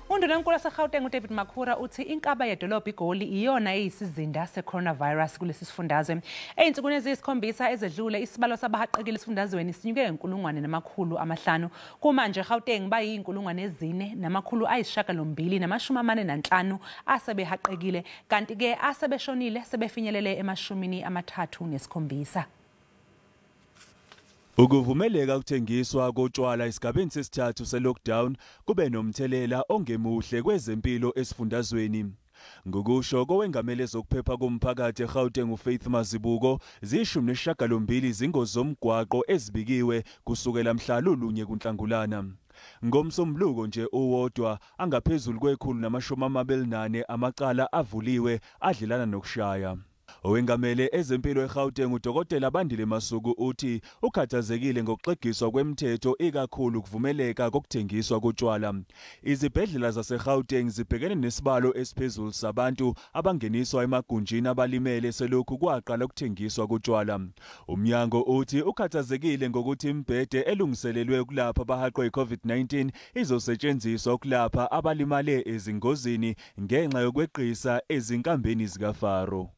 Undunankulu waseGauteng uDavid Makhura uthi inkaba yeDolobha iGoli iyona esiyisizinda seCoronavirus kulesifundazwe. Ezinsukwini eziyisikhombisa ezedlule isibalo sabahaqekile esifundazweni sinyuke ngenkulungwane namakhulu amahlanu. Kumanje eGauteng bayizinkulungwane ezine namakhulu ayisishiyagalombili namashumi amane nanhlanu asebehaqekile, kanti-ke asebeshonile sebefinyelele amashumini amathathu nesikhombisa. Ukuvumeleka ukuthengiswa kotshwala esigabeni sesithathu se-lockdown kube nomthelela ongemuhle kwezempilo esifundazweni. Ngokusho kowengameli ezokuphepha komphakathi eGauteng uFaith Mazibuko, ziyishumi zingozi zomgwaqo ezibikiwe kusukela mhla lulunye kuNhlangulana. Ngomsombuluko nje owodwa angaphezulu kwe-124 amacala avuliwe adlelana nokushaya. Owengamele ezempilo eGauteng uDokotela Bandile Masuku uthi ukhathazekile ngokuxegiswa kwemithetho ikakhulu kuvumeleka kokuthengiswa kotshwala. Izibhedlela zaseGauteng zibhekene nesibalo esiphezulu sabantu abangeniswa emagunjini abalimele selokhu kwaqala ukuthengiswa kotshwala. Umnyango uthi ukhathazekile ngokuthi imbhede elungiselelwe ukulapha abahaqwe iCovid-19 izosetshenziswa ukulapha abalimale ezingozini ngenxa yokweqisa ezinkambeni zikaFaro.